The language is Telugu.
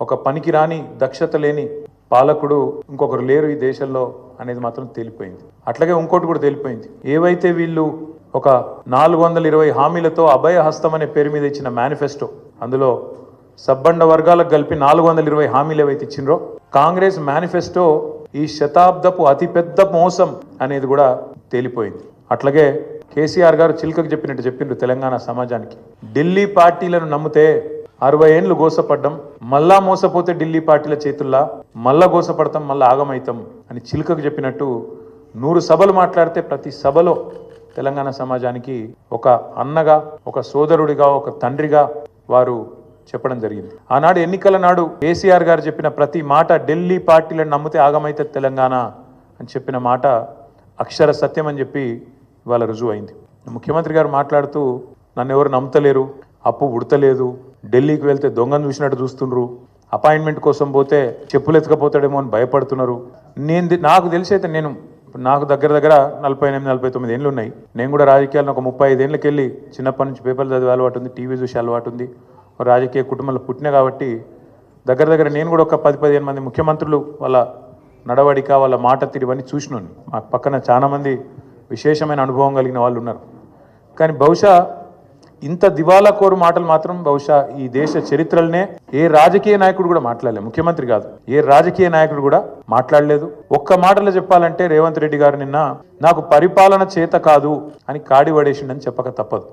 ఒక పనికిరాని దక్షత లేని పాలకుడు ఇంకొకరు లేరు ఈ దేశంలో అనేది మాత్రం తేలిపోయింది. అట్లాగే ఇంకోటి కూడా తేలిపోయింది. ఏవైతే వీళ్ళు ఒక 420 హామీలతో అభయ హస్తం అనే పేరు మీద ఇచ్చిన మేనిఫెస్టో, అందులో సబ్బండ వర్గాలకు కలిపి 420 హామీలు ఏవైతే ఇచ్చినరో, కాంగ్రెస్ మేనిఫెస్టో ఈ శతాబ్దపు అతిపెద్ద మోసం అనేది కూడా తేలిపోయింది. అట్లాగే కేసీఆర్ గారు చిల్కకు చెప్పినట్టు చెప్పిండ్రు తెలంగాణ సమాజానికి. ఢిల్లీ పార్టీలను నమ్మితే 60 ఏళ్ళు గోసపడ్డం, మళ్ళా మోసపోతే ఢిల్లీ పార్టీల చేతుల్లా మళ్ళా గోసపడతాం, మళ్ళా ఆగమైతాం అని చిల్కకు చెప్పినట్టు 100 సభలు మాట్లాడితే ప్రతి సభలో తెలంగాణ సమాజానికి ఒక అన్నగా, ఒక సోదరుడిగా, ఒక తండ్రిగా వారు చెప్పడం జరిగింది. ఆనాడు ఎన్నికల నాడు కేసీఆర్ గారు చెప్పిన ప్రతి మాట, ఢిల్లీ పార్టీలను నమ్మితే ఆగమైతే తెలంగాణ అని చెప్పిన మాట అక్షర సత్యం అని చెప్పి ఇవాళ రుజువు అయింది. ముఖ్యమంత్రి గారు మాట్లాడుతూ నన్ను ఎవరు నమ్ముతలేరు, అప్పు ఉడతలేదు, ఢిల్లీకి వెళ్తే దొంగను చూసినట్టు చూస్తుండ్రు, అపాయింట్మెంట్ కోసం పోతే చెప్పులు ఎత్తుకపోతాడేమో అని భయపడుతున్నారు. నాకు తెలిసైతే నాకు దగ్గర 48-49 ఏళ్ళు ఉన్నాయి. నేను కూడా రాజకీయాలను ఒక 35 ఏళ్ళకి వెళ్ళి చిన్నప్పటి నుంచి పేపర్లు చదివే అలవాటు ఉంది, టీవీ చూసే అలవాటు ఉంది, రాజకీయ కుటుంబంలో పుట్టిన కాబట్టి దగ్గర నేను కూడా ఒక 10-15 మంది ముఖ్యమంత్రులు వాళ్ళ నడవడిక, వాళ్ళ మాట తీరువన్నీ చూసినాను. మా పక్కన చాలామంది విశేషమైన అనుభవం కలిగిన వాళ్ళు ఉన్నారు. కానీ బహుశా ఇంత దివాలా కోరు మాటలు మాత్రం బహుశా ఈ దేశ చరిత్రలనే ఏ రాజకీయ నాయకుడు కూడా మాట్లాడలేదు. ముఖ్యమంత్రి కాదు, ఏ రాజకీయ నాయకుడు కూడా మాట్లాడలేదు. ఒక్క మాటలో చెప్పాలంటే రేవంత్ రెడ్డి గారు నిన్న నాకు పరిపాలన చేత కాదు అని కాడి పడేసిండని చెప్పక తప్పదు.